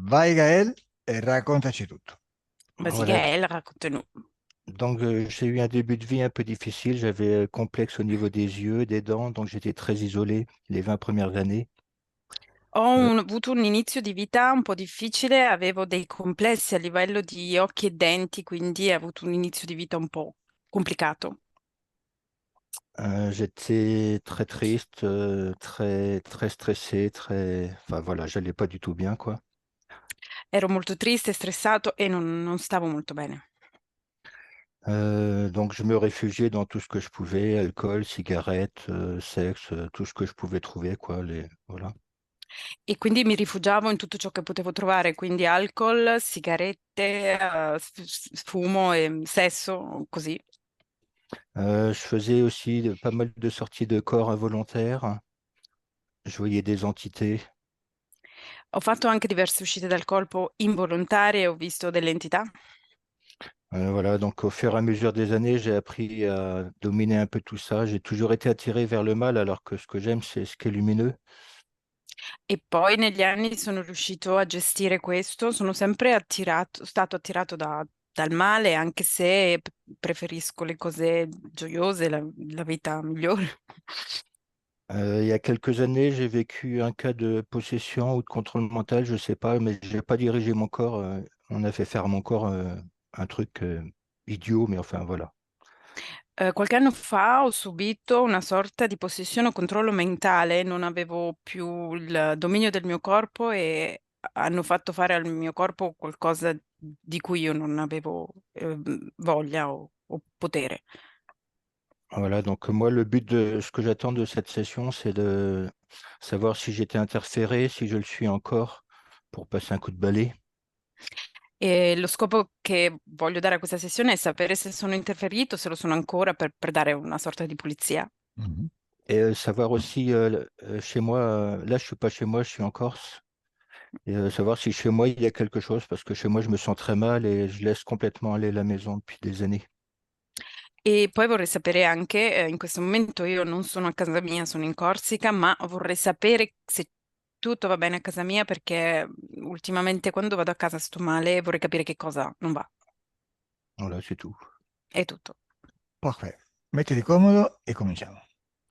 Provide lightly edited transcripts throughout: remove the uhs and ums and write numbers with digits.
Vai Gaël e raccontaci tutto. Vas-y, Voilà. Gaël, raconte-nous. Donc, j'ai eu un début de vie un peu difficile. J'avais complexe au niveau des yeux, des dents, donc j'étais très isolé les 20 premières années. Euh, Avuto un inizio di vita un po' difficile, avevo dei complessi a livello di occhi e denti, quindi ho avuto un inizio di vita un po' complicato. j'étais très triste, très, très stressé, Enfin voilà, j'allais pas du tout bien, quoi. Ero molto triste, stressato e non stavo molto bene. Donc, je me réfugiais dans tout ce que je pouvais, alcool, cigarettes, sexe, tout ce que je pouvais trouver, quoi. Voilà. E quindi mi rifugiavo in tutto ciò che potevo trovare, quindi alcol, sigarette, fumo e sesso, così. Je faisais aussi pas mal de sorties de corps involontaires. Je voyais des entités. Ho fatto anche diverse uscite dal colpo involontarie, ho visto delle entità. Voilà, donc au fur et à mesure des années, j'ai appris à dominer un peu tout ça. J'ai toujours été attiré vers le mal, alors que ce que j'aime, c'est ce qui est lumineux. E poi negli anni sono riuscito a gestire questo, sono sempre stato attirato dal male, anche se preferisco le cose gioiose, la vita migliore. Il y a quelques années, j'ai vécu un cas de possession ou de contrôle mental, je sais pas, mais j'ai pas dirigé mon corps. On a fait faire à mon corps un truc idiot, mais enfin voilà. Qualche anno fa ho subito una sorta di possessione o controllo mentale, non avevo più il dominio del mio corpo e hanno fatto fare al mio corpo qualcosa di cui io non avevo voglia o potere. Voilà, donc moi, le but de ce que j'attends de cette session, c'est de savoir si j'étais interféré, si je le suis encore, pour passer un coup de balai. E lo scopo che voglio dare a questa sessione è sapere se sono interferito, se lo sono ancora, per dare una sorta di pulizia. Mhm. Et savoir aussi, chez moi, là je suis pas chez moi, je suis en Corse, et savoir si chez moi il y a quelque chose, parce que chez moi je me sens très mal et je laisse complètement aller la maison depuis des années. E poi vorrei sapere anche, in questo momento io non sono a casa mia, sono in Corsica, ma vorrei sapere se tutto va bene a casa mia perché ultimamente quando vado a casa sto male e vorrei capire che cosa non va. Voilà, c'est tout. È tutto. Parfait. Mettiti comodo e cominciamo.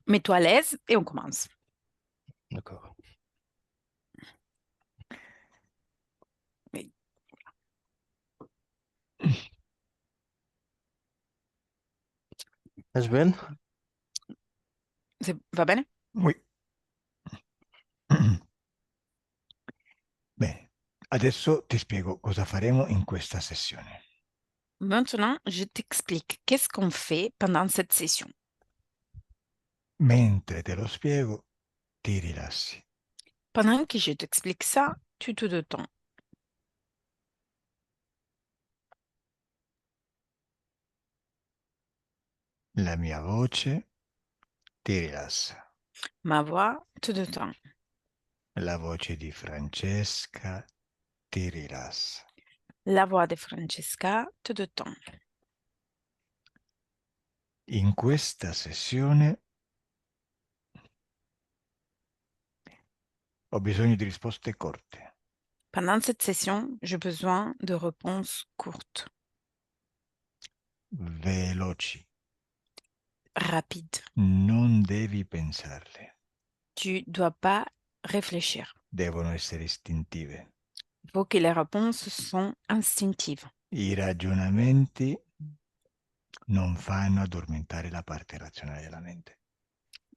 Mets-toi à l'aise et on commence. D'accord. Oui. Asben? Va bene? Oui. Bene, adesso ti spiego cosa faremo in questa sessione. Maintenant, je t'explique qu'est-ce qu'on fait pendant cette session. Mentre te lo spiego, ti rilassi. Pendant que je t'explique ça, tu te détends. La mia voce ti rilassa. Ma voix te détend. La voce di Francesca ti rilassa. La voix de Francesca te détend. In questa sessione ho bisogno di risposte corte, Pendant cette session, j'ai besoin de réponses courtes, veloci. rapides. Non devi pensarle. Tu dois pas réfléchir. Devono essere istintive. Il faut que les réponses sont instinctives. I ragionamenti non fanno addormentare la parte razionale della mente.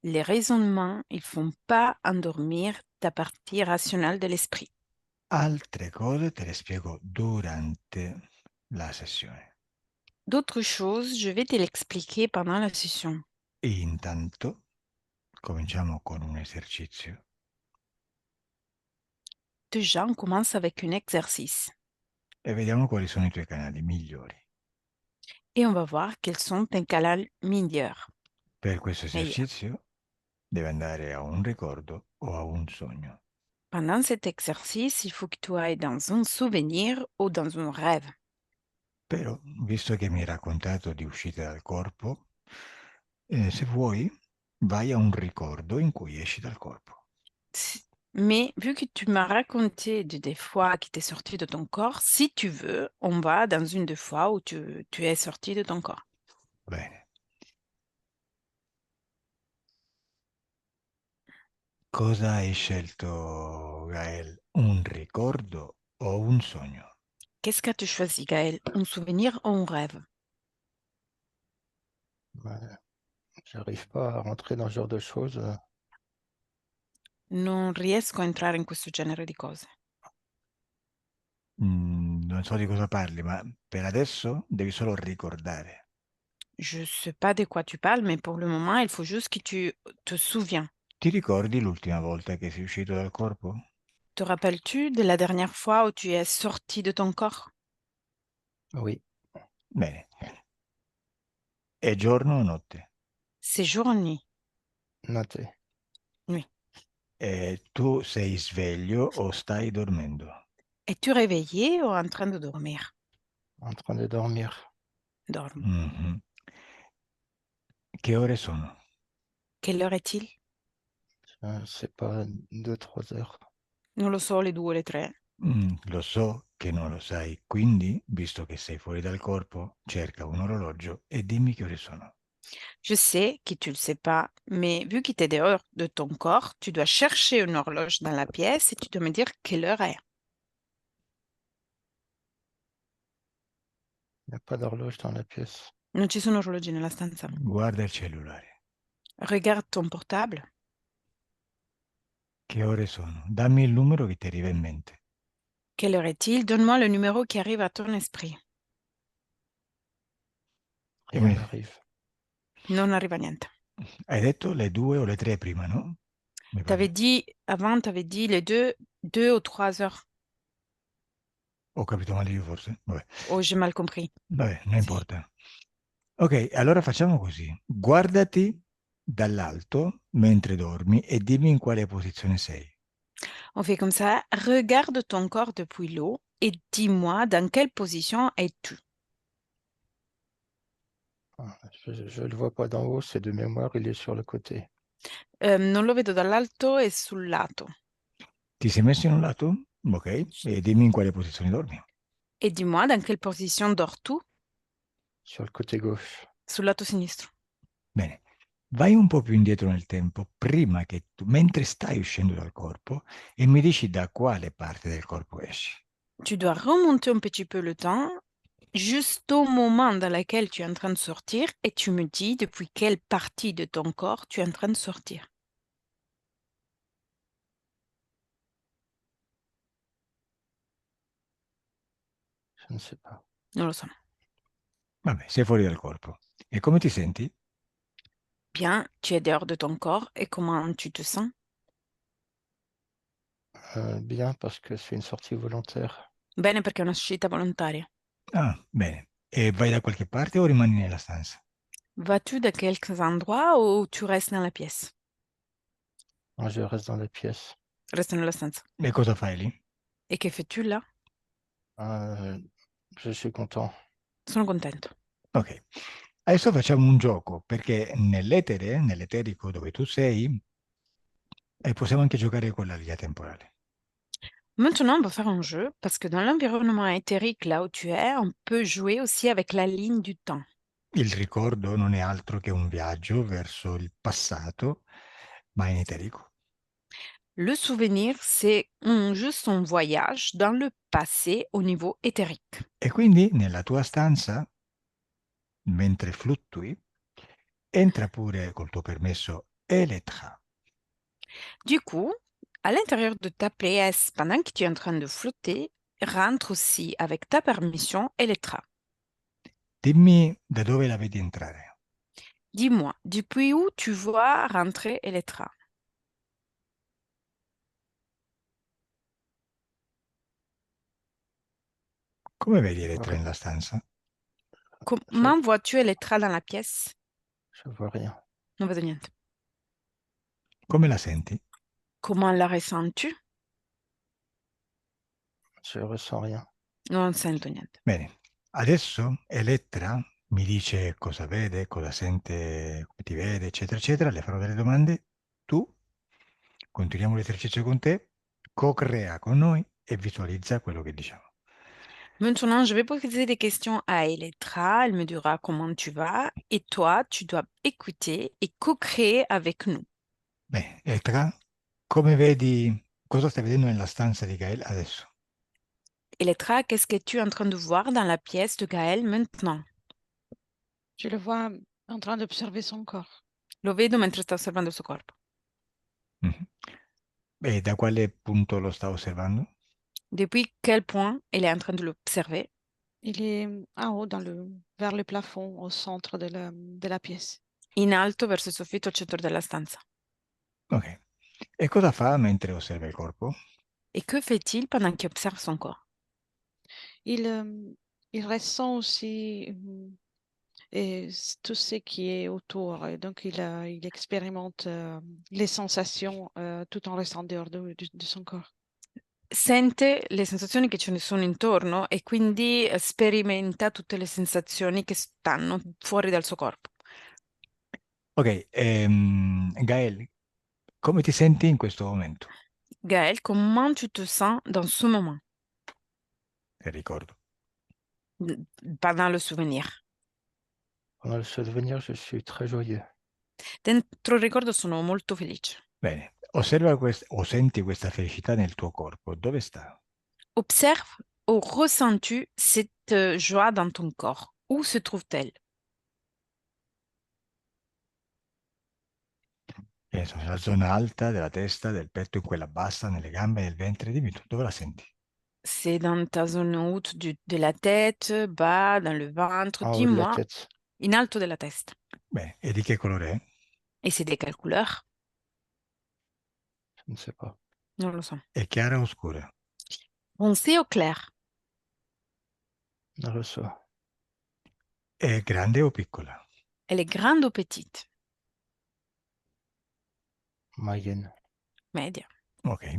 Les raisonnements, ils font pas endormir ta partie rationnelle de l'esprit. Altre cose te le spiego durante la sessione. D'autres choses, je vais te l'expliquer pendant la session. E intanto cominciamo con un esercizio. Déjà, on commence avec un exercice E vediamo quali sono i tuoi canali migliori. et on va voir quels sont tes canaux meilleurs. Per questo meilleurs. esercizio devi andare a un ricordo o a un sogno. Pendant cet exercice, il faut que tu ailles dans un souvenir ou dans un rêve. Però, visto che mi hai raccontato di uscite dal corpo, se vuoi, vai a un ricordo in cui esci dal corpo. Mais vu que tu m'as raconté des fois qui t'es sorti de ton corps, si tu veux, on va dans une des fois où tu es sorti de ton corps. Bene. Cosa hai scelto, Gael? Un ricordo o un sogno? Qu'est-ce qu'as-tu choisi, Gaël? Un souvenir ou un rêve? Ouais, j'arrive pas à rentrer dans ce genre de choses. Non riesco a entrare in questo genere di cose. Non so di cosa parli, ma per adesso devi solo ricordare. Je sais pas de quoi tu parles, mais pour le moment, il faut juste que tu te souviens. Ti ricordi l'ultima volta che sei uscito dal corpo? Te rappelles-tu de la dernière fois où tu es sorti de ton corps? Oui, Bene. È giorno o notte? C'est jour ou nuit? noté. Nuit. E tu sei sveglio o stai dormendo? Es-tu réveillé ou en train de dormir? En train de dormir. Dorme. Mhm. Che ore sono? Quelle heure est-il? C'est pas 2, 3 heures. Non lo so, le 2 o le 3. Lo so che non lo sai, quindi, visto che sei fuori dal corpo, cerca un orologio e dimmi che ore sono. Je sais que tu le sais pas, mais vu que tu es dehors de ton corps, tu dois chercher une horloge dans la pièce et tu dois me dire quelle heure est. Il n'y a pas d'horloge dans la pièce. Non ci sono orologi nella stanza. Guarda il cellulare. Regarde ton portable. Che ore sono? Dammi il numero che ti arriva in mente. Quelle heure est-il? Donne-moi le numéro qui arrive à ton esprit. Rien Come- n'arrive. Non arriva niente. Hai detto le 2 o le 3 prima, no? Mi T'avais pare. dit, avant, tu avais dit les 2 ou 3 heures. Ho capito male io forse? Vabbè, Oh, j'ai mal compris. vabbè, non Si. importa. Ok, allora facciamo così. Guardati dall'alto mentre dormi e dimmi in quale posizione sei. On fait comme ça. Regarde ton corps depuis l'eau et dis-moi dans quelle position es-tu. Ah, je le vois pas d'en haut, c'est de mémoire, il est sur le côté. Non lo vedo dall'alto e sul lato. Ti sei messo in un lato? Ok, e dimmi in quale posizione dormi. Et dis-moi dans quelle position dors-tu? Sur le côté gauche. Sul lato sinistro. Bene, vai un po' più indietro nel tempo, prima che tu, mentre stai uscendo dal corpo, e mi dici da quale parte del corpo esci. Tu dois remonter un petit peu le temps, juste au moment dans lequel tu es en train de sortir, et tu me dis depuis quelle partie de ton corps tu es en train de sortir. Je ne sais pas. Non lo so. Vabbè, sei fuori dal corpo. E come ti senti? Bien, tu es dehors de ton corps, et comment tu te sens? Bien, parce que c'est une sortie volontaire. Bene perché è una uscita volontaria. Ah, bene. E vai da qualche parte o rimani nella stanza? Vas-tu dans quelques endroits ou tu restes dans la pièce? Moi, je reste dans la pièce. Reste nella stanza. E cosa fai lì? Et que fais-tu là? Euh, je suis content. Sono contento. Ok. Adesso facciamo un gioco, perché nell'etere, nell'eterico dove tu sei, possiamo anche giocare con la linea temporale. Maintenant, on va faire un jeu parce que dans l'environnement éthérique, là où tu es, on peut jouer aussi avec la ligne du temps. Il ricordo non è altro che un viaggio verso il passato, ma in eterico. Le souvenir, c'est juste un voyage dans le passé au niveau éthérique. E quindi nella tua stanza, mentre fluttui, entra pure col tuo permesso Elettra. Du coup, à l'intérieur de ta pièce, pendant que tu es en train de flotter, rentre aussi avec ta permission Elettra. Dimmi da dove la vedi entrare. Dis-moi, depuis où tu vois rentrer Elettra? Come vedi Je vois, Elettra nella stanza? je, Comment vois-tu Elettra dans la pièce? je vois rien. Non vedo niente. Come la senti? Comment la ressens-tu? Je ressens rien. Non sento niente. Bene, adesso Elettra mi dice cosa vede, cosa sente, come ti vede, eccetera, eccetera. Le farò delle domande. Tu, continuiamo l'esercizio con te co-crea con noi e visualizza quello che diciamo. Maintenant, je vais poser des questions à Elettra. Elle me dira comment tu vas. Et toi, tu dois écouter et co-créer avec nous. Bene, e tra, come vedi, cosa stai vedendo nella stanza di Gael adesso? Elettra, qu'est-ce que tu es en train de voir dans la pièce de Gaël maintenant? Je le vois en train d'observer son corps. Lo vedo mentre sta osservando il suo corpo. Mhm. E da quale punto lo sta osservando? Depuis quel point elle est en train de l'observer? Il est en haut, vers le plafond, au centre de la pièce. In alto verso il soffitto al centro della stanza. Ok. E cosa fa mentre osserva il corpo? Et que fait-il pendant qu'il observe son corps? Il ressent aussi tout ce qui est autour. Et donc, il expérimente les sensations tout en restant dehors de son corps. Sente le sensazioni che ce ne sono intorno e quindi sperimenta tutte le sensazioni che stanno fuori dal suo corpo. Ok, Gael, come ti senti in questo momento? Gaël, comment tu te sens dans ce moment, Ti ricordo. pendant le souvenir? Pendant le souvenir, je suis très joyeux. Dentro il ricordo sono molto felice. Bene, osserva o senti questa felicità nel tuo corpo. Dove sta? Observe ou ressens-tu cette joie dans ton corps? Où se trouve-t-elle? Nella zona alta della testa, del petto, in quella bassa, nelle gambe, nel ventre. Dimmi tu, dove la senti? C'est dans ta zone haute de la tête, bas, dans le ventre. En haut de la Dis-moi, tête, in alto della testa. Bene, e di che colore è? Et c'est de quelle couleur? je ne sais pas. Non lo so. È chiara o scura? Foncé ou clair? Non le so. È grande o piccola? Elle est grande ou petite? Moyenne. Media. Ok.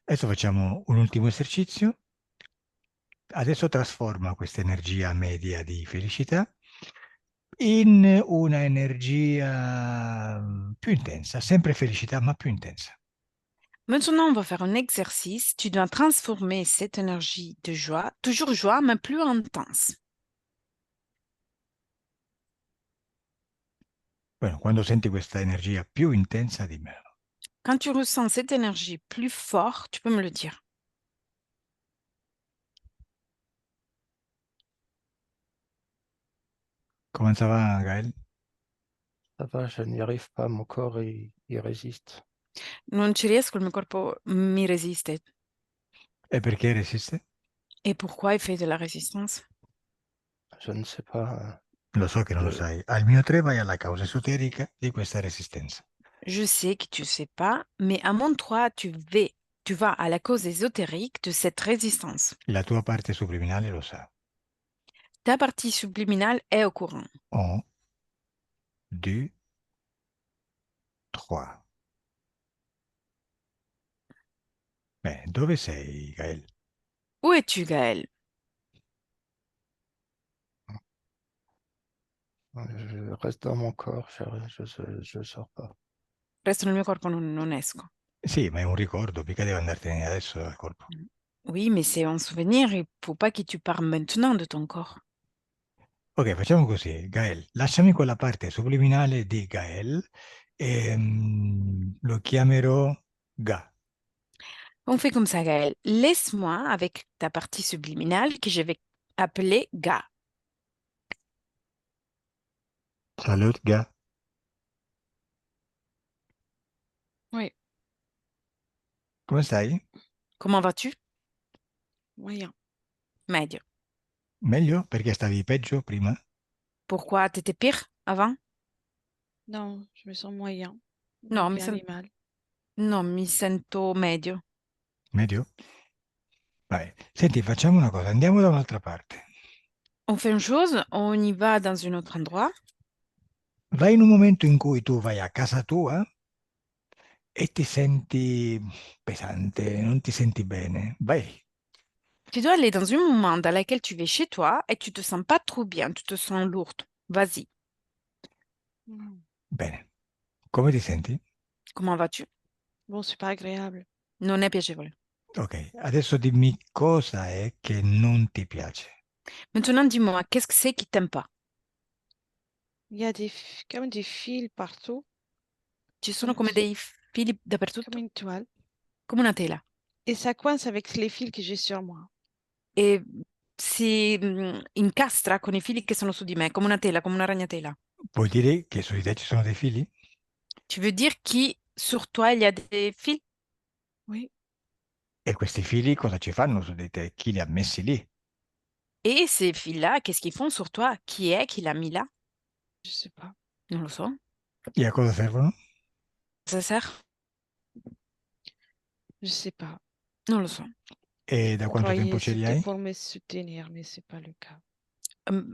Adesso facciamo un ultimo esercizio. Adesso trasforma questa energia media di felicità in una energia più intensa, sempre felicità, ma più intensa. Maintenant, on va faire un exercice. Tu dois transformer cette énergie de joie, toujours joie, mais plus intense. Bueno, quando senti questa energia più intensa, dimmelo. Quand tu ressens cette énergie plus forte, tu peux me le dire. Come ça va, Gaël? Ça va, je n'y arrive pas, mon corps il résiste. Non ci riesco, il mio corpo mi resiste. E perché resiste? Et pourquoi il fait de la résistance? Je ne sais pas. Lo so che non lo Je- sai. Al mio 3 vai alla causa esoterica di questa resistenza. Je sais que tu ne sais pas, mais à mon 3, tu vas à la cause ésotérique de cette résistance. La tua parte subliminale lo sa. Ta partie subliminale est au courant. 1, 2, 3. Bene, dove sei, Gaël? Où es-tu, Gaël? Je reste dans mon corps, je sors pas. Resto nel mio corpo, non esco. Sì, ma è un ricordo, mica devi andartene adesso dal corpo. Oui, mais c'est un souvenir, il faut pas que tu pars maintenant de ton corps. Ok, facciamo così, Gael, lasciami quella parte subliminale di Gael e lo chiamerò Ga. On fait comme ça, Gaël. Laisse-moi avec ta partie subliminale que je vais appeler Ga. Salut, Ga. Oui, Come stai? Comment vas-tu? moyen. Medio. Meglio? Perché stavi peggio prima? Pourquoi t'étais pire avant? Non, je me sens moyen. Non, Rien ni mal. non, mi sento medio. Meglio? Vai. Senti, facciamo una cosa, andiamo da un'altra parte. On fait une chose, on y va dans un autre endroit. Vai in un momento in cui tu vai a casa tua e ti senti pesante, non ti senti bene. Vai. Tu dois aller dans un moment dans lequel tu vas chez toi et tu te sens pas trop bien, tu te sens lourde. Vas-y. Mm. Bene. Come ti senti? Comment vas-tu? Bon, c'est pas agréable. Non è piacevole. Ok, adesso dimmi cosa è che non ti piace. Maintenant, dis-moi, qu'est-ce que c'est qui t'aime pas? Il y a comme des fils partout, Ci sono comme, come dei fili comme dappertutto, une toile. come una tela. Et ça coince avec les fils que j'ai sur moi. E si incastra con i fili che sono su di me, come una tela, come una ragnatela. Vuol dire che su di te ci sono dei fili? Tu veux dire qui sur toi il y a des fils? Oui, E questi fili cosa ci fanno su di te? Chi li ha messi lì? Et ces fils-là, qu'est-ce qu'ils font sur toi? Qui est qui l'a mis là? je sais pas. Non lo so. E a cosa servono? Ça sert? Je sais pas. Non lo so. E da Je quanto tempo croyais ce li c'était hai? pour me soutenir, mais c'est pas le cas.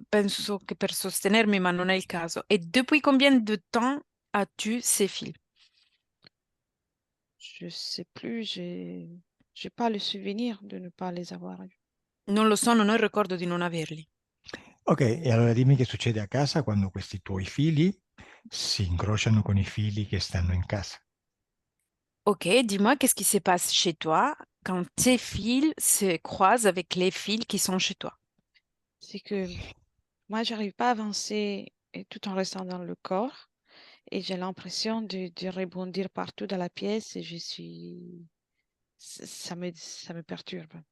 Penso che per sostenermi, ma non è il caso. Et depuis combien de temps as-tu ces fils? Je sais plus, j'ai pas le souvenir de ne pas les avoir eus. Non lo so, non ho il ricordo di non averli. Ok, e allora dimmi che succede a casa quando questi tuoi fili si incrociano con i fili che stanno in casa. Ok, dis-moi, qu'est-ce qui se passe chez toi quand tes fils se croisent avec les fils qui sont chez toi? C'est que moi, j'arrive pas à avancer et tout en restant dans le corps et j'ai l'impression de rebondir partout dans la pièce et ça me perturbe.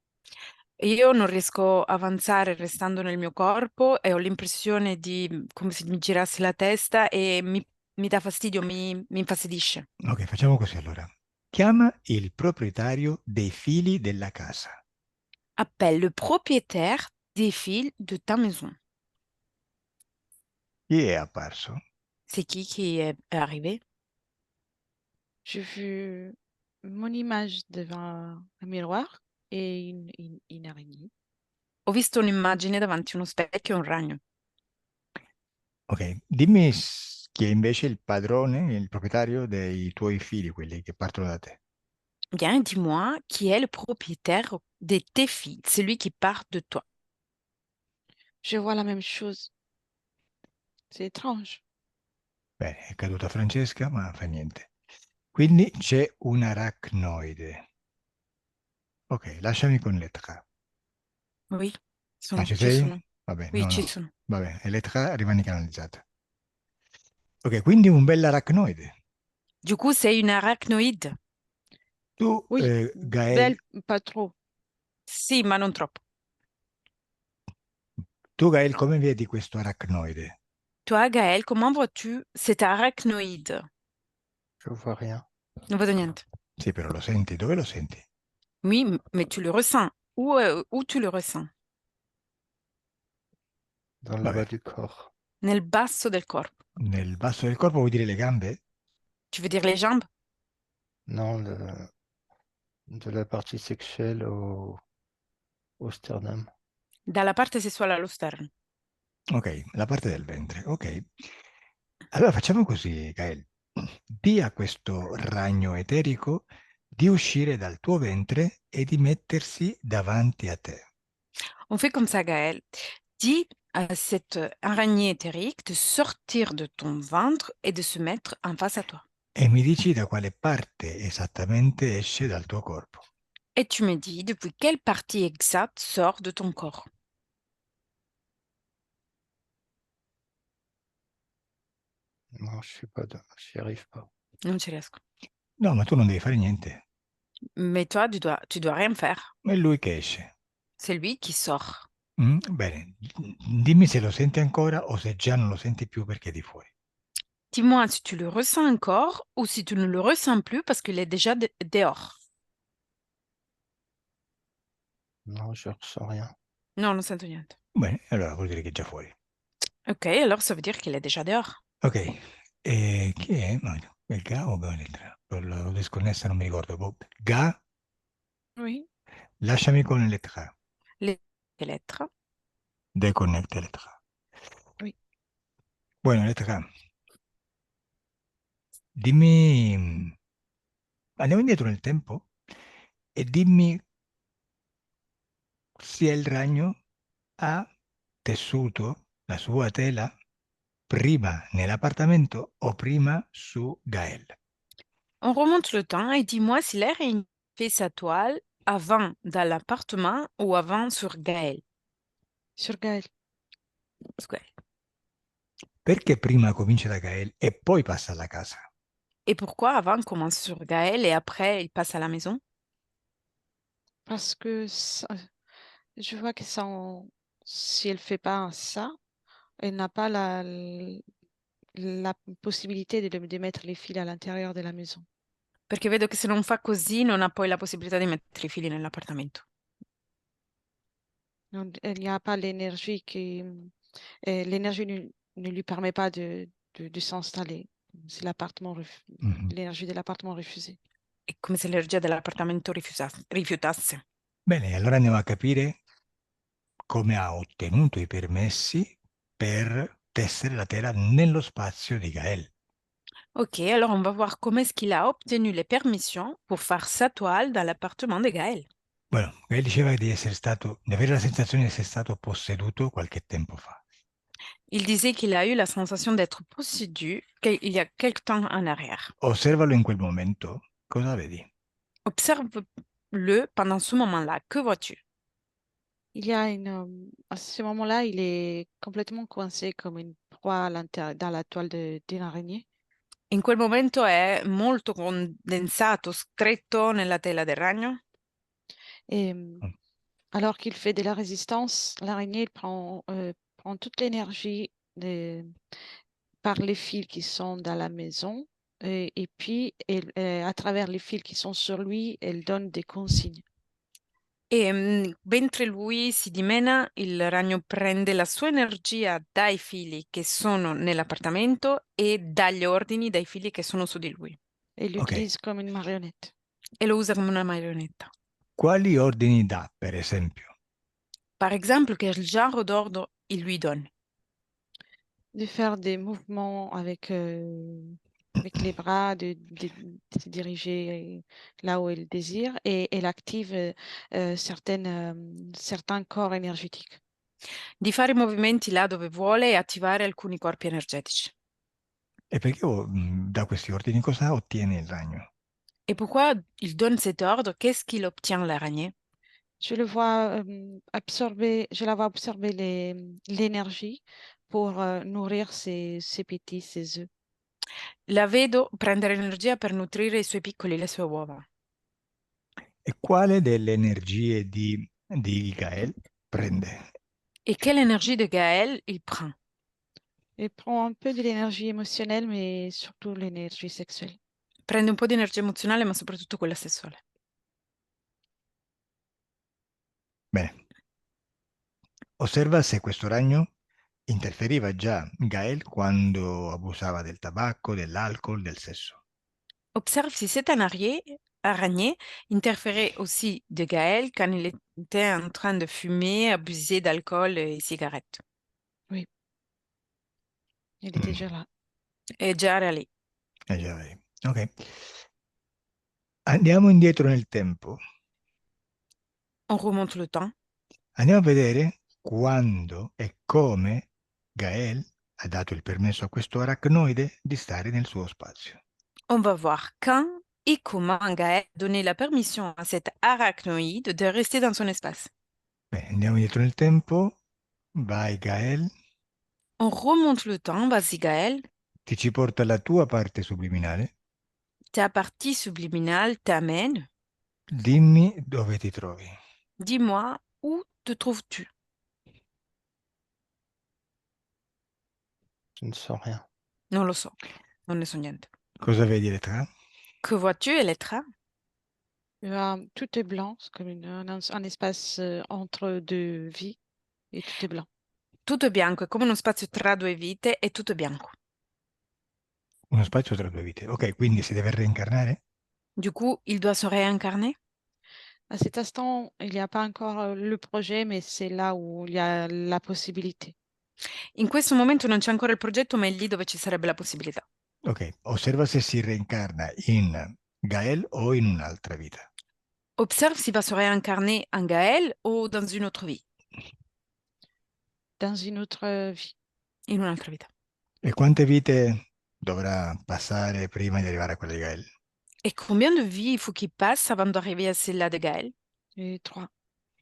Io non riesco a avanzare restando nel mio corpo e ho l'impressione di come se mi girassi la testa e mi dà fastidio, mi infastidisce. Ok, facciamo così allora. Chiama il proprietario dei fili della casa. Appelle le propriétaire des fils de ta maison. Chi è apparso? C'est qui est arrivé? J'ai vu mon image devant un miroir et une araignée. Ho visto un'immagine davanti a uno specchio e un ragno. Ok, dimmi chi è invece il padrone, il proprietario dei tuoi fili, quelli che partono da te. Bien, dis-moi, qui est le propriétaire de tes fils, celui qui part de toi? Je vois la même chose. C'est étrange. Bene, è caduta Francesca, ma fa niente. Quindi c'è un aracnoide. Ok, lasciami con l'etra. Oui, Ah, ci ci sei? sono. Vabbè, Oui, no, ci no. sono. Vabbè, e l'etra rimane canalizzata. Ok, quindi un bell'aracnoide. Du coup, c'est une arachnoïde. Tu, Oui, Gaël, belle, pas trop. Sì, ma non troppo. Come vedi questo aracnoide? Toi, Gaël, comment vois-tu cet arachnoïde? Je vois rien. Non vedo niente. Sì, però lo senti? Dove lo senti? Oui, mais tu le ressens. Où tu le ressens? Dans le Vabbè, bas du corps. Nel basso del corpo. nel basso del corpo vuol dire le gambe? Tu veux dire les jambes? Non, de la partie sexuelle au sternum. Dalla parte sessuale allo sterno. Ok, la parte del ventre. Ok. Allora facciamo così, Gael. Di a questo ragno eterico di uscire dal tuo ventre e di mettersi davanti a te. On fait comme ça, Gaël. Dis à cette araignée éthérique de sortir de ton ventre et de se mettre en face à toi. E mi dici da quale parte esattamente esce dal tuo corpo. Et tu me dis depuis quelle partie exacte sort de ton corps. Non, j'y arrive pas. Non ci riesco. No, ma tu non devi fare niente. Mais toi, tu dois rien faire. È lui che esce. C'est lui qui sort. Bene, dimmi se lo senti ancora o se già non lo senti più perché è di fuori. Dis-moi si tu le ressens encore ou si tu ne le ressens plus parce qu'il est déjà dehors. Non, je ressens rien. Non, non sento niente. Bene, allora vuol dire che è già fuori. Ok, alors ça veut dire qu'il est déjà dehors. Ok, e chi è? No, è Ga o Galettra? L'ho disconnessa, non mi ricordo. Ga, Oui. lasciami con l'Etra. Les lettres. Deconnecta l'Etra. Oui. Bueno, l'Etra, dimmi, andiamo indietro nel tempo e dimmi se il ragno ha tessuto la sua tela prima nell'appartamento o prima su Gael. On remonte le temps et dis-moi si l'air est fait sa toile avant dans l'appartement ou avant sur Gaël? Sur Gaël. Su Gaël. Perché prima comincia da Gael e poi passa alla casa? Et pourquoi avant commence sur Gaël et après il passe à la maison? Parce que je vois que si elle fait pas ça, elle n'a pas la possibilité de mettre les fils à l'intérieur de la maison. Perché vedo che se non fa così non ha poi la possibilità di mettere i fili nell'appartamento. Il n'y a pas l'énergie l'énergie ne lui permet pas de s'installer. C'est Mhm. l'énergie de l'appartement refusée. È come se l'energia dell'appartamento rifiutasse. Bene, allora andiamo a capire come ha ottenuto i permessi per tessere la tela nello spazio di Gael. Ok, alors on va voir comment est-ce qu'il a obtenu les permissions pour faire sa toile dans l'appartement de Gaël. Bueno, Gael diceva di avere la sensazione di essere stato posseduto qualche tempo fa. Il disait qu'il a eu la sensation d'être possédé il y a quelque temps en arrière. Osservalo in quel momento, cosa vedi? Observe-le pendant ce moment-là. Que vois-tu? À ce moment-là, il est complètement coincé comme une proie dans la toile d'une araignée. In quel momento è molto condensato, stretto nella tela del ragno. Et Mm. alors qu'il fait de la résistance, l'araignée prend toute l'énergie par les fils qui sont dans la maison. Et puis, à travers les fils qui sont sur lui, elle donne des consignes. E mentre lui si dimena, il ragno prende la sua energia dai fili che sono nell'appartamento e dagli ordini dai fili che sono su di lui Et Ok. l'utilise comme une marionnette. e lo usa come una marionetta. Quali ordini dà, per esempio? Par exemple, quel genre d'ordre il lui donne? De faire des mouvements avec les bras, de se diriger là où elle désire, et elle active certains corps énergétiques. Di fare movimenti là dove vuole e attivare alcuni corpi energetici. E perché da questi ordini cosa ottiene il ragno? Et pourquoi il donne cet ordre? Qu'est-ce qu'il obtient l'araignée? Je la vois absorber l'énergie pour nourrir ses petits, ses œufs. La vedo prendere energia per nutrire i suoi piccoli, le sue uova. E quale delle energie di Gael prende? Et quelle énergie de Gaël il prend? Elle prend un peu de l'énergie émotionnelle, mais surtout l'énergie sexuelle. Prende un po' di energia emozionale, ma soprattutto quella sessuale. Bene. Osserva se questo ragno interferiva già Gael quando abusava del tabacco, dell'alcol, del sesso. Observe si cet araignée interférait aussi de Gaël quand il était en train de fumer, abuser d'alcool et cigarettes. Oui, il est déjà là. E già era lì. Già vedi. Ok. Andiamo indietro nel tempo. On remonte le temps. Andiamo a vedere quando e come Gael ha dato il permesso a questo aracnoide di stare nel suo spazio. On va voir quand et comment Gaël a donné la permission à cet arachnoïde de rester dans son espace. Bene, andiamo indietro nel tempo. Vai Gael, On remonte le temps, vas-y Gaël. ti ci porta la tua parte subliminale. Ta partie subliminale t'amène. Dimmi dove ti trovi. Dis-moi, où te trouves-tu? Je ne sens rien. Non lo so, non ne so niente. Cosa vedi Elettra? Que vois-tu, Elettra? Tout est blanc, c'est comme un espace entre deux vies, et tout est blanc. Tutto è bianco, è come uno spazio tra due vite e tutto è bianco. Uno spazio tra due vite. Ok, quindi si deve reincarnare? Du coup, il doit se réincarner? À cet instant, il n'y a pas encore le projet, mais c'est là où il y a la possibilité. In questo momento non c'è ancora il progetto, ma è lì dove ci sarebbe la possibilità. Ok, osserva se si reincarna in Gael o in un'altra vita. Observe s'il va se réincarner en Gaël ou dans une autre vie, Dans une autre vie. in un'altra vita. E quante vite dovrà passare prima di arrivare a quella di Gael? Et combien de vies il faut qu'il passe avant d'arriver à celle-là de Gaël? Et 3.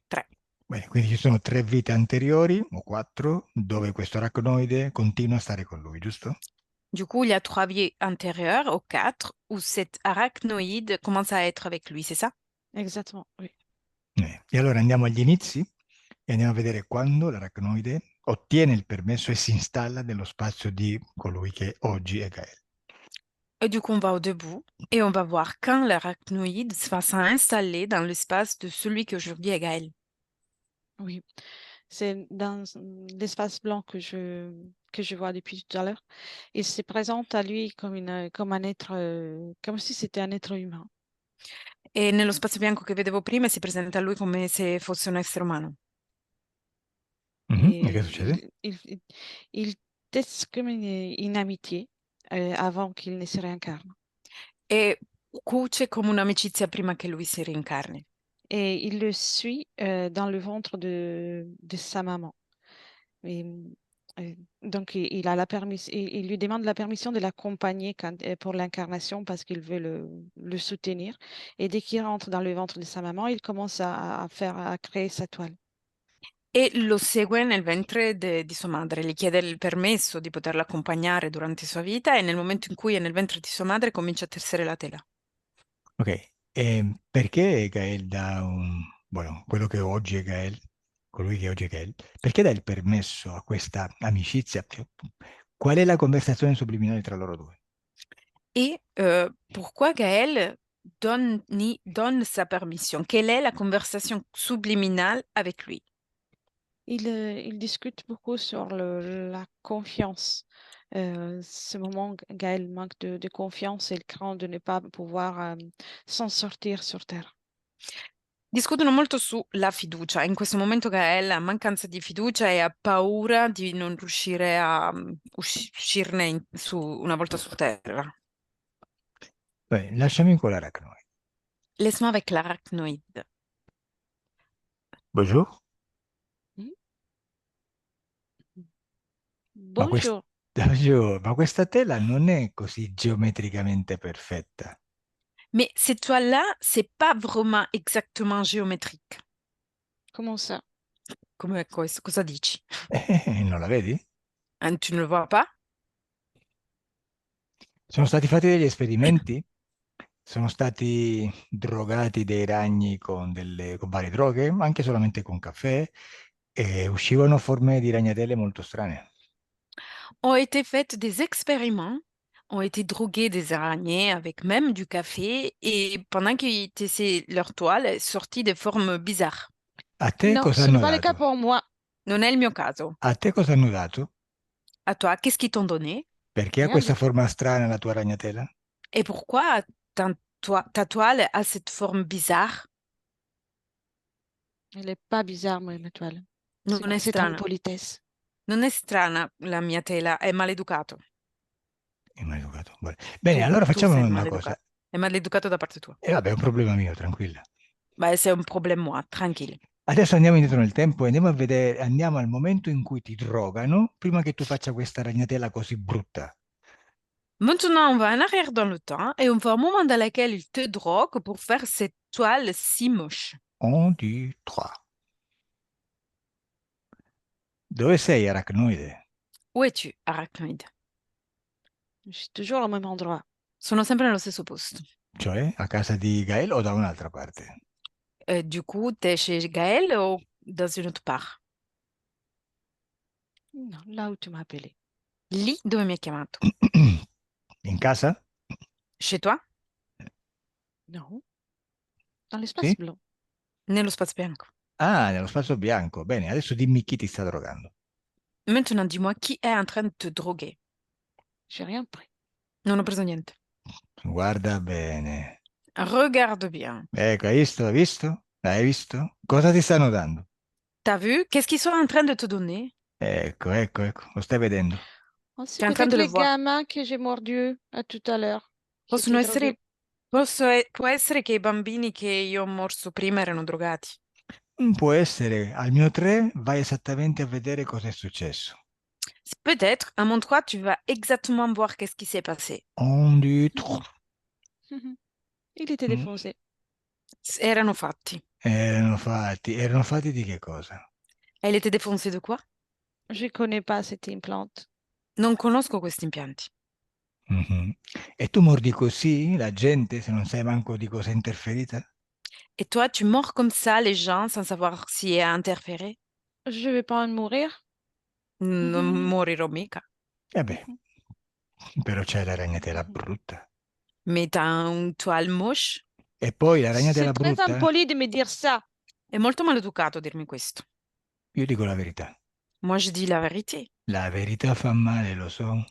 3. Bene, quindi ci sono 3 vite anteriori, o 4, dove questo aracnoide continua a stare con lui, giusto? Du coup, il y a 3 vies antérieures, ou 4, où cet arachnoïde commence à être avec lui, c'est ça? Exactement, oui. E allora andiamo agli inizi e andiamo a vedere quando l'aracnoide ottiene il permesso e si installa nello spazio di colui che oggi è Gael. Et du coup, on va au debout et on va voir quand l'arachnoïde va s'installer dans l'espace de celui qui aujourd'hui est Gaël. Oui, c'est dans l'espace blanc que je vois depuis tout à l'heure. Il se présente à lui comme un être, comme si c'était un être humain. E nello spazio bianco che vedevo prima si presenta a lui come se fosse un essere umano. E che Et succede? il t'excommunie in amitié avant qu'il ne se réincarne. E cuce come un'amicizia prima che lui si rincarni. Et il le suit dans le ventre de sa maman. Et, donc, il a il lui demande la permission de l'accompagner pour l'incarnation parce qu'il veut le soutenir. Et dès qu'il rentre dans le ventre de sa maman, il commence à créer sa toile. E lo segue nel ventre di sua madre, gli chiede il permesso di poterla accompagnare durante la sua vita e nel momento in cui è nel ventre di sua madre comincia a tessere la tela. Ok, e perché Gael quello che oggi è Gael, colui che oggi è Gael, perché dà il permesso a questa amicizia? Cioè, qual è la conversazione subliminale tra loro due? Et pourquoi Gaël donne sa permission? Quelle est la conversation subliminale avec lui? Il discute beaucoup sur la confiance. Ce moment, Gaël manque de confiance et il craint de ne pas pouvoir s'en sortir sur Terre. Discutono molto sulla fiducia. In questo momento Gaël ha mancanza di fiducia e ha paura di non riuscire a uscirne una volta su terra. Beh, lasciami con l'aracnoide. Laisse-moi avec l'arachnoïde. Bonjour. Mhm. Ma, quest- Bonjour. ma questa tela non è così geometricamente perfetta. Mais cette toile-là, c'est pas vraiment exactement géométrique. Comment ça? Cosa dici? Non la vedi? Tu ne le vois pas? Sono stati fatti degli esperimenti, sono stati drogati dei ragni con varie droghe, ma anche solamente con caffè, e uscivano forme di ragnatele molto strane. Ont été faites des expériments, ont été drogués des araignées avec même du café et pendant qu'ils tessaient leur toile, sorti des formes bizarres. A te Non, cosa ce n'est hanno pas le cas dato? pour moi. Non è il mio caso. A te cosa hanno dato? À toi, qu'est-ce qu'ils t'ont donné? Perché ha Rien du questa tout. forma strana la tua ragnatela? Et pourquoi ta toile a cette forme bizarre? Elle n'est pas bizarre, ma toile. Non è C'est une strana. politesse. Non è strana la mia tela, è maleducato. È maleducato. Bene, allora Tu facciamo sei una cosa. maleducato. È maleducato da parte tua. E vabbè, è un problema mio, tranquilla. Beh, c'est un problème moi, tranquille. Adesso andiamo indietro nel tempo e andiamo a vedere, andiamo al momento in cui ti drogano, prima che tu faccia questa ragnatela così brutta. Maintenant, on va en arrière dans le temps et on va au moment dans lequel il te drogue pour faire cette toile si moche. 1, 2, 3. Dove sei, aracnoide? Où es-tu, arachnoïde? Je suis toujours au même endroit. Sono sempre nello stesso posto. Cioè, a casa di Gael o da un'altra parte? Du coup, t'es chez Gaël ou dans une autre part? Non, là où tu m'as appelé. Lì dove mi hai chiamato? In casa? Chez toi? Non, dans l'espace Sì? blanc. Nello spazio bianco. Ah, nello spazio bianco. Bene, adesso dimmi chi ti sta drogando. Maintenant, dis-moi qui est en train de te droguer. J'ai rien pris. Non ho preso niente. Guarda bene. Regarde bien. Ecco, hai visto? Hai visto? Hai visto? Cosa ti stanno dando? T'as vu? Qu'est-ce qu'ils sont en train de te donner? Ecco, ecco, ecco, lo stai vedendo? Oh, c'est T'es en train peut-être de le les voir. gamins que j'ai mordus à tout à l'heure. Qui Possono étaient essere, drogués. può essere che i bambini che io ho morso prima erano drogati. Può essere, al mio 3 vai esattamente a vedere cosa è successo. Peut-être, à mon 3, tu vas exactement voir qu'est-ce qui s'est passé. 1, 2, 3. Il était Mm. défoncé. Erano fatti. Erano fatti di che cosa? Elle était défoncée de quoi? Je ne connais pas cette implante. Non conosco questi impianti. Mhm. E tu mordi così la gente se non sai manco di cosa è interferita? Et toi, tu mords comme ça les gens sans savoir s'il est interféré? Je vais pas en mourir. Non Mhm. morirò mica. E beh, Mhm. però c'è la ragnatela Mhm. brutta. Mais t'as un toile moche? E poi la C'est ragnatela très brutta, impoli de me dire ça. È molto maleducato dirmi questo. io dico la verità. Moi, je dis la vérité. La verità fa male, lo so.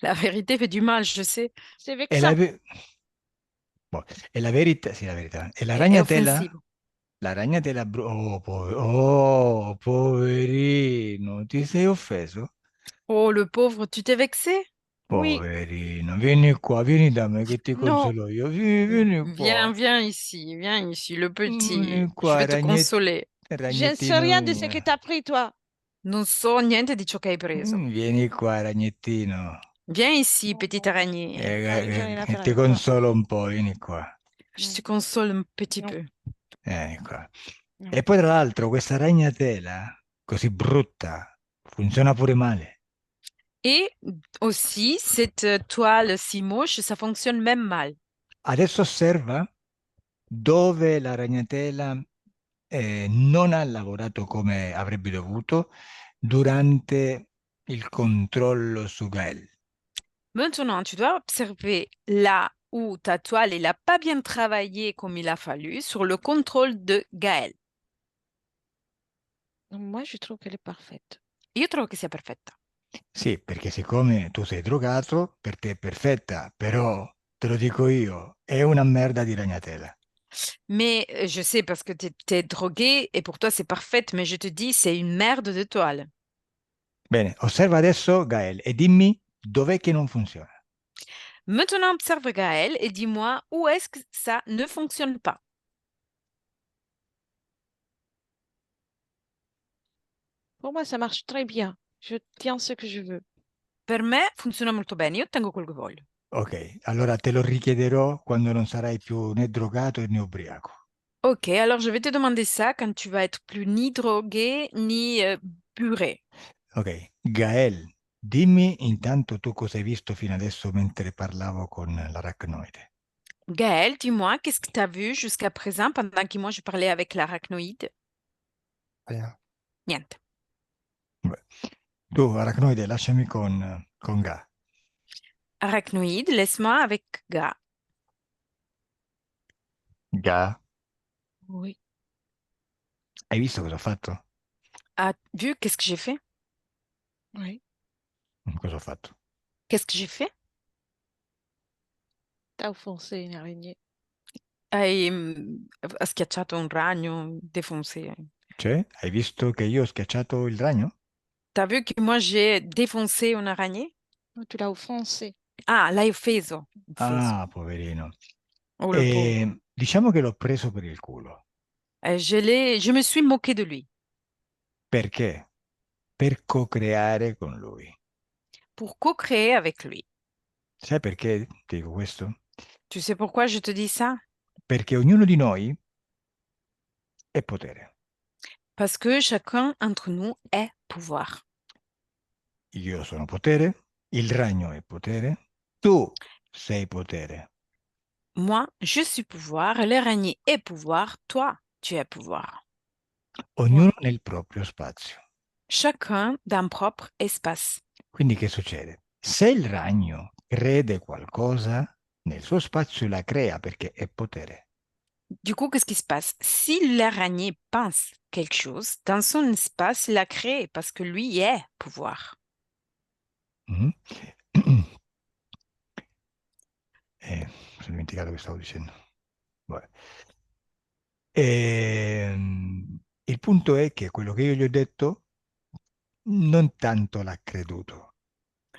La vérité fait du mal, je sais. C'est E la, vexant. ve- boh, e la verità, sì, la verità. E È offensivo. la ragnatela brutta, oh, poverino, ti sei offeso? Oh, le pauvre, tu t'es vexé? Oui. Poverino, vieni qua, vieni da me che ti Non. consolo io. Vieni qua. Viens ici, le petit. Vieni Je qua, vais te consoler. Je ne sais ragnettino rien de ce que mio. tu as pris, toi. Non so niente di ciò che hai preso. Vieni qua, ragnettino. Viens ici, Non, petite non. araignée. J'ai rien à Che faire ti avec toi. consolo un po', vieni qua. Je te Non, console un petit non, peu. Vieni qua. non. E poi tra l'altro questa ragnatela così brutta funziona pure male. Et aussi, cette toile si moche, ça fonctionne même mal. Adesso osserva dove la ragnatela non ha lavorato come avrebbe dovuto durante il controllo su Gael. Maintenant, tu dois observer là où ta toile, elle n'a pas bien travaillé comme il a fallu sur le contrôle de Gaël. Moi, je trouve qu'elle est parfaite. Io trovo che sia perfetta. Sì, perché siccome tu sei drogato, per te è perfetta, però te lo dico io, è una merda di ragnatela. Mais je sais parce que tu es drogué et pour toi c'est parfaite, mais je te dis, c'est une merde de toile. Bene, osserva adesso Gael e dimmi dov'è che non funziona. Maintenant, observe Gaël et dis-moi où est-ce que ça ne fonctionne pas. Pour moi, ça marche très bien. Je tiens ce que je veux. Per me funziona molto bene, io ottengo quello che voglio. Ok, allora te lo richiederò quando non sarai più né drogato né ubriaco. Ok, alors je vais te demander ça quand tu vas être plus ni drogué ni puré. Ok, Gael, dimmi intanto tu cosa hai visto fino adesso mentre parlavo con l'aracnoide. Gaël, dis-moi, qu'est-ce que tu as vu jusqu'à présent pendant que moi je parlais avec l'arachnoïde? Rien. Niente. Beh, tu, aracnoide, lasciami con Ga. Arachnoïde, laisse-moi avec Ga. Ga, Oui. hai visto cosa ho fatto? As vu qu'est-ce que j'ai fait? Oui. Cosa ho fatto? Qu'est-ce que j'ai fait? T'as offensé une araignée. Hai ha schiacciato un ragno, défoncé. Cioè, hai visto che io ho schiacciato il ragno? T'as vu que moi j'ai défoncé une araignée? Non, tu l'as offensé. Ah, l'hai offeso. Offeso. Ah, poverino. Oh, le pauvre. Diciamo che l'ho preso per il culo. Je me suis moquée de lui Perché? Per co-creare con lui. pour co-créer avec lui. Sai perché ti dico questo? Tu sais pourquoi je te dis ça? Perché ognuno di noi è potere. Parce que chacun d'entre nous est pouvoir. Io sono potere, il ragno è potere, tu sei potere. Moi, je suis pouvoir, l'araignée est pouvoir, toi, tu es pouvoir. Ognuno nel proprio spazio. Chacun d'un propre espace. Quindi che succede? Se il ragno crede qualcosa, nel suo spazio la crea perché è potere. Du coup, qu'est-ce qui se passe? Si l'araignée pense quelque chose, dans son espace, il la crée parce que lui est pouvoir. Mhm. Mi sono dimenticato che stavo dicendo. Vabbè. Il punto è che quello che io gli ho detto non tanto l'ha creduto.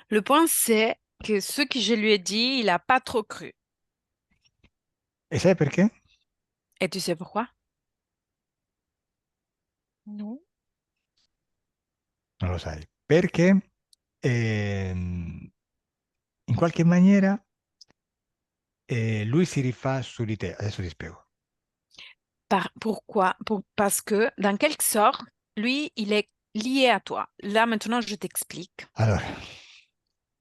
Le point, c'est que ce que je lui ai dit, il n'a pas trop cru. E sai perché? Et tu sais pourquoi? Non. Non lo sai. Perché in qualche maniera e lui si rifà su di te. Adesso ti spiego. Pourquoi? Parce que, dans quelque sorte, lui, il est lié à toi. Là, maintenant, je t'explique. Allora,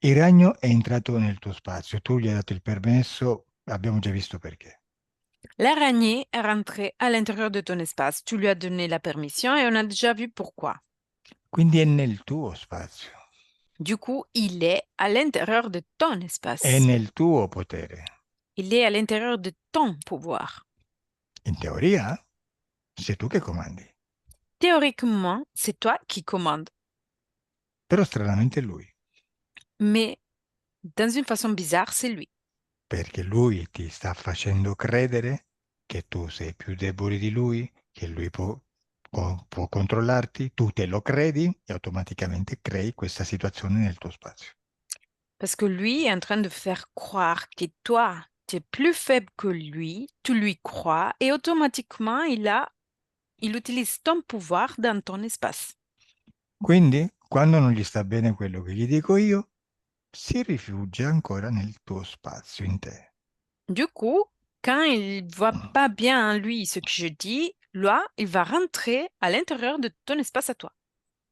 il ragno è entrato nel tuo spazio, tu gli hai dato il permesso, abbiamo già visto perché. L'araignée est rentrée à l'intérieur de ton espace. Tu lui as donné la permission et on a déjà vu pourquoi. Quindi è nel tuo spazio, Du coup, il est à l'intérieur de ton è espace. nel tuo potere. Il est à l'intérieur de ton pouvoir. In teoria, sei tu che comandi, Théoriquement, c'est toi qui commandes. però stranamente è lui, Mais dans une façon bizarre, c'est lui. perché lui ti sta facendo credere che tu sei più debole di lui, che lui può controllarti, tu te lo credi e automaticamente crei questa situazione nel tuo spazio. Parce que lui est en train de faire croire que toi, tu es plus faible que lui, tu lui crois et automatiquement, il utilise ton pouvoir dans ton espace. Quindi, quando non gli sta bene quello che gli dico io, si rifugia ancora nel tuo spazio, in te. Du coup, quand il voit pas bien en lui ce que je dis, là, il va rentrer à l'intérieur de ton espace à toi.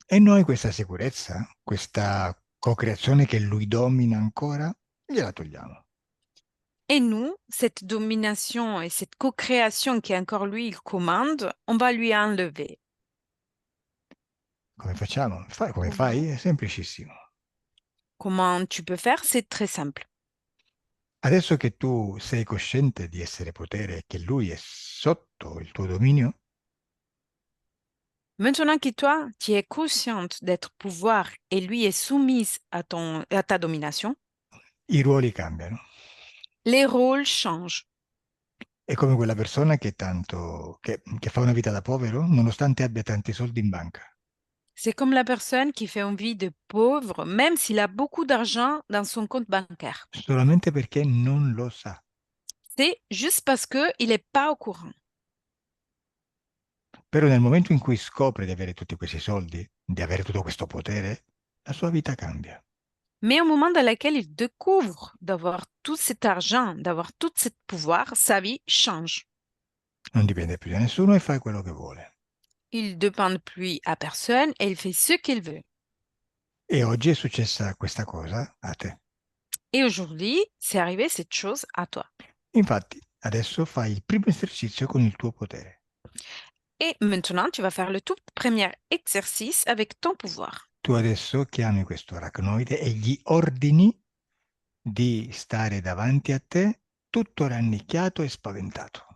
E noi questa sicurezza, questa co-creazione che lui domina ancora, gliela togliamo. Et nous, cette domination et cette co-création qui encore lui, il commande, on va lui enlever. Come facciamo? Come Comment? fai? È semplicissimo. Comment tu peux faire? C'est très simple. Adesso che tu sei cosciente di essere potere e che lui è sotto il tuo dominio, Maintenant que toi, tu es consciente d'être pouvoir et lui est soumise à ta domination, i ruoli cambiano. les rôles changent. È come quella persona che fa una vita da povero, nonostante abbia tanti soldi in banca. C'est comme la personne qui fait une vie de pauvre, même s'il a beaucoup d'argent dans son compte bancaire. Solamente perché non lo sa. C'est juste parce qu'il n'est pas au courant. Però nel momento in cui scopre di avere tutti questi soldi, di avere tutto questo potere, la sua vita cambia. Mais au moment dans lequel il découvre d'avoir tout cet argent, d'avoir tout ce pouvoir, sa vie change. Non dipende più da nessuno e fa quello che vuole. Il ne dépend plus à personne et il fait ce qu'il veut. E oggi è successa questa cosa a te. Et aujourd'hui, c'est arrivé cette chose à toi. Infatti, adesso fai il primo esercizio con il tuo potere. Et maintenant, tu vas faire le tout premier exercice avec ton pouvoir. Tu adesso chiami questo aracnoide e gli ordini di stare davanti a te tutto rannicchiato e spaventato.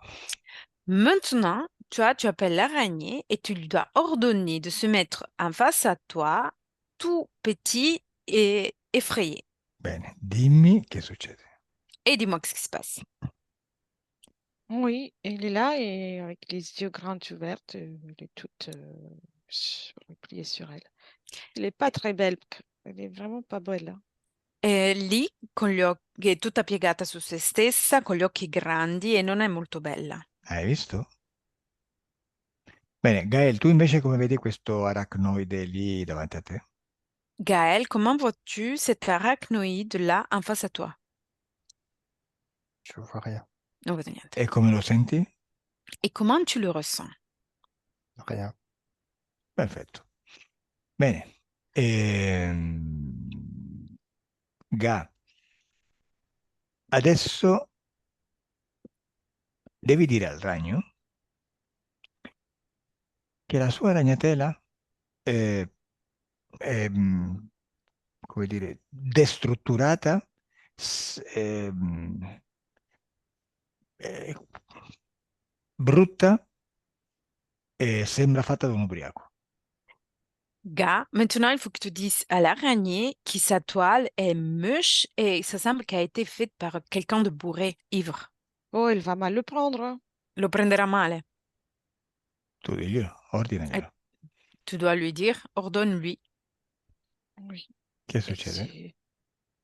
Maintenant, tu appelles l'araignée et tu lui dois ordonner de se mettre en face à toi, tout petit et effrayé. Bene, dimmi che succede. Et dis-moi ce qui se passe. Oui, il est là et avec les yeux grands ouverts, elle est toute repliée sur elle. Elle n'est pas très belle, elle est vraiment pas belle. Hein. È lì con gli occhi, è tutta piegata su se stessa, con gli occhi grandi e non è molto bella. Hai visto? Bene, Gael, tu invece come vedi questo aracnoide lì davanti a te? Gaël, comment vois-tu cet arachnoïde-là en face à toi? Je vois rien. Non vedo niente. E come lo senti? Et comment tu le ressens? Rien. Perfetto. Bene. Ga, adesso devi dire al ragno che la sua ragnatela è, come dire, destrutturata, è brutta e sembra fatta da un ubriaco. Gars, maintenant il faut que tu dises à l'araignée que sa toile est moche et ça semble qu'elle a été faite par quelqu'un de bourré, ivre. Oh, elle va mal le prendre. Hein. Lo prenderà male. Tu diglielo, Et ordinaglielo. tu dois lui dire, ordonne-lui. Oui. Che Elle succede?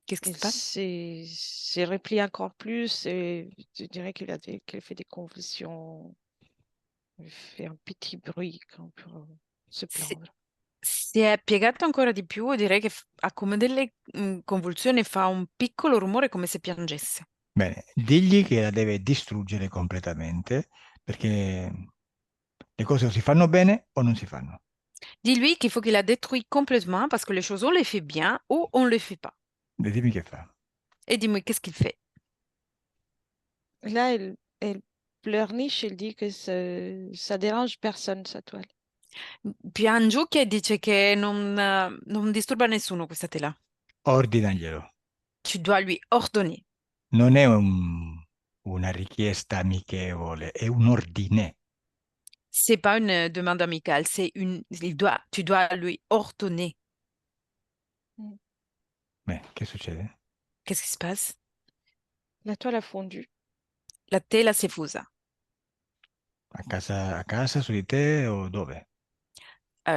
Qu'est-ce qui elle se passe? s'est repliée encore plus et je dirais qu'elle fait des convulsions. Elle fait un petit bruit pour se Si, plaindre. si è piegato ancora di più, direi che ha come delle convulsioni e fa un piccolo rumore come se piangesse. Bene, digli che la deve distruggere completamente, perché le cose o si fanno bene o non si fanno. Dis-lui qu'il faut qu'il la détruise complètement parce que les choses, on les fait bien ou on ne les fait pas. E dimmi che fa. Et dis-moi, qu'est-ce qu'il fait? Là, elle pleurniche, elle dit que ça dérange personne, sa toile. Piangiu che dice che non disturba nessuno questa tela. Ordinaglielo. Tu dois lui ordonner. Non è una richiesta amichevole, è un ordine. C'est pas une demande amicale, tu dois lui ordonner. Mm. Beh, che succede? Qu'est-ce qui se passe? La toile a fondu. La tela si è fusa. A casa, su di te o dove?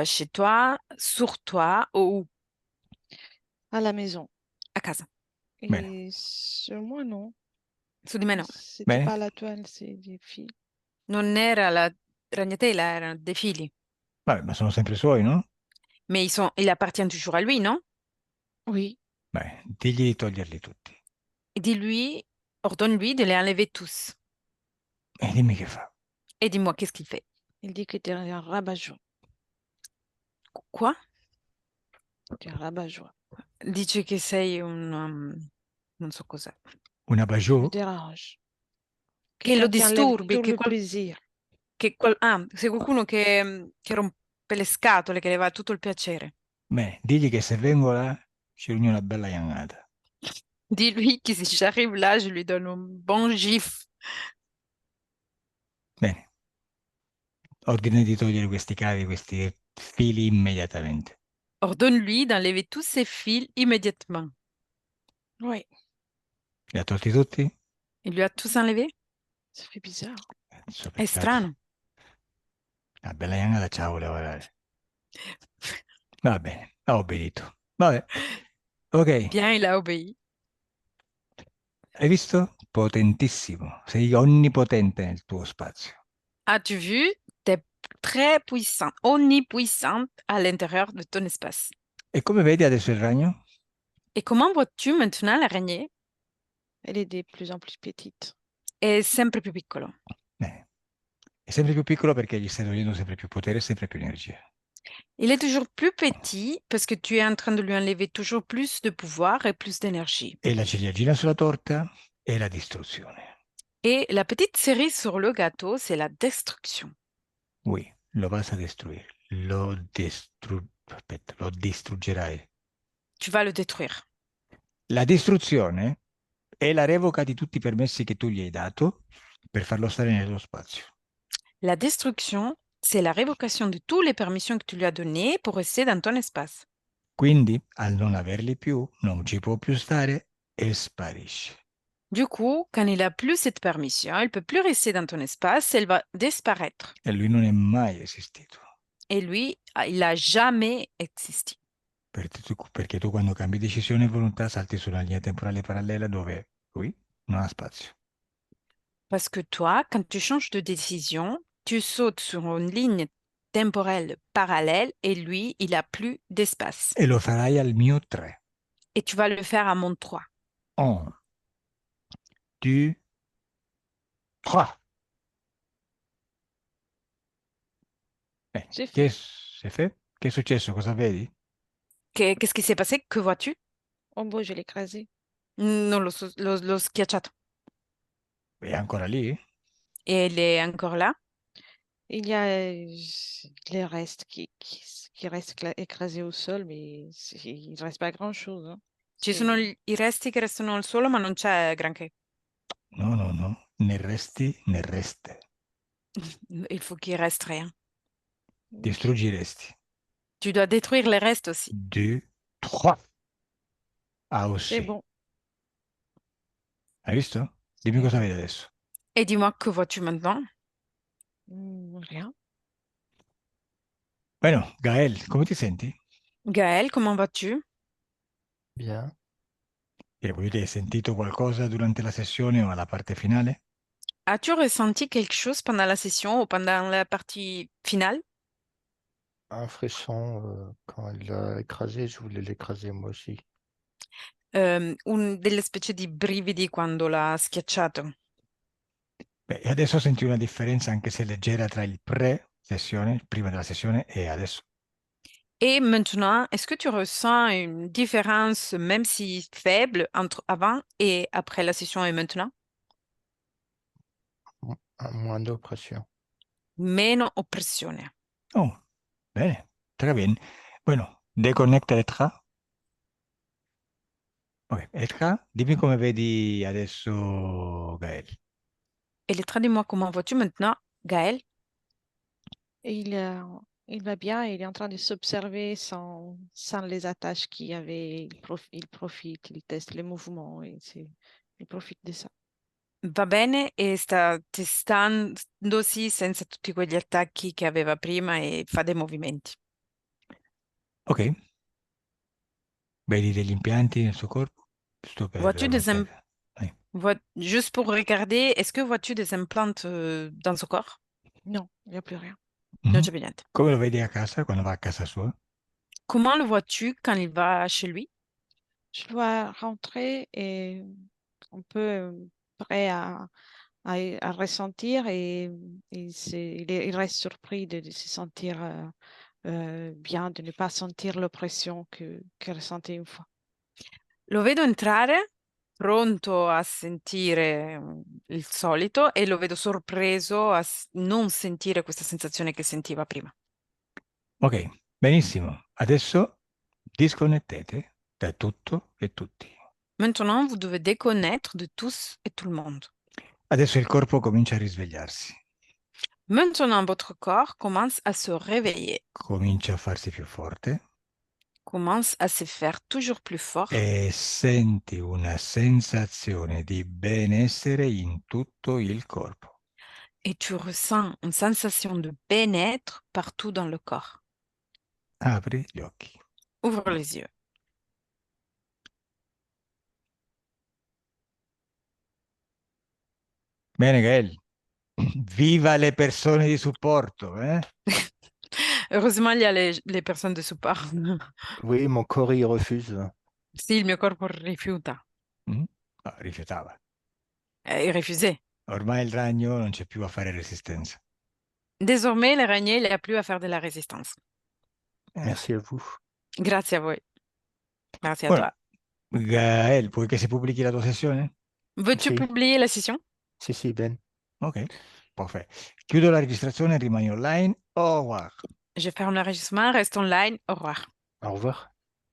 Chez toi, sur toi ou où? À la maison. A casa. Bene, Et sur moi, non. Su di me no. C'était bene. pas la toile, c'est des fils. Non era la ragnatela, erano dei fili. Vabbè, ma sono sempre suoi, no? Mais il appartient toujours à lui, non? Oui, Beh, digli di toglierli tutti. Et dis-lui, ordonne-lui de les enlever tous. E dimmi che fa. Et dis-moi, qu'est-ce qu'il fait? il dit que t'es un rabat-joie. Quoi? T'es un rabat-joie. Dice che sei non so cos'è. Una Me Bajou? dérange. Che lo Quelqu'un qui enlève disturbi, tout le plaisir. sei qualcuno che rompe le scatole, che le va tutto il piacere. Bene, digli che se vengo là ci riuniamo una bella iannata. Dis-lui que si j'arrive là, je lui donne un bon gif. Bene, ordina di togliere questi cavi, questi fili immediatamente. Ordonne-lui d'enlever tous ses fils immédiatement. Oui, Li ha tolti tutti? Il lui a tous enlevés? ça fait bizarre. Adesso È peccato. strano. La bella iannata ce la voleva dare. Va bene, ha obbedito. Vabbè, ok. Bien, il a obéi. Hai visto? Potentissimo. Sei onnipotente nel tuo spazio. As-tu vu? T'es très puissante, omnipuissante à l'intérieur de ton espace. E come vedi adesso il ragno? Et comment vois-tu maintenant l'araignée? Elle est de plus en plus petite. È sempre più piccolo. È sempre più piccolo perché gli stai togliendo sempre più potere e sempre più energia. Il est toujours plus petit parce que tu es en train de lui enlever toujours plus de pouvoir et plus d'énergie. E la ciliegina sulla torta è la distruzione. Et la petite cerise sur le gâteau, c'est la destruction. Oui, lo vas a destruire. Aspetta, lo distruggerai. Tu vas le détruire. La distruzione è la revoca di tutti i permessi che tu gli hai dato per farlo stare nel tuo spazio. La destruction, c'est la révocation de toutes les permissions que tu lui as données pour rester dans ton espace. Quindi, al non averli più, non ci può più stare e sparisce. Du coup, quand il n'a plus cette permission, il ne peut plus rester dans ton espace, elle va disparaître. E lui non è mai esistito. Et lui, il n'a jamais existé. Perché tu quando cambi decisione e volontà salti su una linea temporale parallela dove lui non ha spazio. Parce que toi, quand tu changes de décision, tu sautes sur une ligne temporelle parallèle et lui, il n'a plus d'espace. E lo farai al mio 3. Et tu vas le faire à mon 3. 1, 2, 3. C'est Che fait. è fait? Che è successo? Cosa vedi? Qu'est-ce qui s'est passé? Que vois-tu? Oh bon, je l'ai écrasé. Non, l'ho schiacciato. È ancora lì? Et il est encore là. Il y a les restes qui restent écrasés au sol, mais il ne reste pas grand-chose. Hein. Ci sono i resti che restano al suolo, ma non c'è granché. No, no, no. Ne resti, ne reste. Il faut qu'il reste rien. Distruggi i resti. Tu dois détruire les restes aussi. 2, 3. Ah, C'est aussi. bon. Hai visto? Dimmi cosa vedi adesso. Et dis-moi, que vois-tu maintenant? Rien. Bueno, Gael, come ti senti? Gaël, comment vas-tu? Bien. E voi hai sentito qualcosa durante la sessione o alla parte finale? As-tu ressenti quelque chose pendant la session ou pendant la partie finale? Un frisson quand elle l'a écrasé, je voulais l'écraser moi aussi. delle specie di brividi quando l'ha schiacciato. Beh, e adesso senti una differenza anche se leggera tra il pre-sessione, prima della sessione, e adesso. Et maintenant, est-ce que tu ressens une différence, même si faible, entre avant et après la session et maintenant? Moins d'oppression. Meno oppressione. Oh, bene, très bien. Bueno, deconnecta Etra. Ok, Etra, dimmi come vedi adesso Gael. Et dis-moi comment vas-tu maintenant, Gaël? Et il va bien, il est en train de s'observer sans les attaches qu'il y avait. Il profite, il teste les mouvements et il profite de ça. Va bene e sta testandosi senza tutti quegli attacchi che aveva prima e fa dei movimenti. Ok, vedi degli impianti nel suo corpo? Giusto per Vois-tu des im- notare. Sì. Juste pour regarder, est-ce que vois-tu des implants dans son corps? Non, il n'y a plus rien. Non Mhm. c'è più niente. Come lo vedi a casa, quando va a casa sua? Comment le vois-tu quand il va chez lui? Je dois rentrer et un peu prêt à ressentir il reste surpris de se sentir bien, de ne pas sentir l'oppression que ressentait une fois. Lo vedo entrare, pronto a sentire il solito, e lo vedo sorpreso a non sentire questa sensazione che sentiva prima. Ok, benissimo. Adesso disconnettete da tutto e tutti. Maintenant, vous devez déconnecter de tous et tout le monde. Adesso il corpo comincia a risvegliarsi, Maintenant, votre corps commence à se réveiller, comincia a farsi più forte commence à se faire toujours plus fort, e senti una sensazione di benessere in tutto il corpo. et tu ressens une sensation de bien-être partout dans le corps. Apri gli occhi. Ouvre les yeux. Bene, Gael. Viva le persone di supporto, eh? Heureusement, il y a les personnes de support. Oui, mon corps y refuse. Sì, il mio corpo rifiuta. Mm? Ah, rifiutava. Il refusait. Ormai il ragno non c'è più a fare resistenza. Désormais, l'araignée, il n'a plus à faire de la résistance. Merci à vous. Grazie a voi. Grazie a Bueno, toi. Gael, vuoi che si pubblichi la tua sessione? Veux-tu Sì, publier la session? sì, Ben. Ok, perfetto. Chiudo la registrazione, rimani online. Au revoir. Je ferme l'enregistrement, reste online. Au revoir. Au revoir.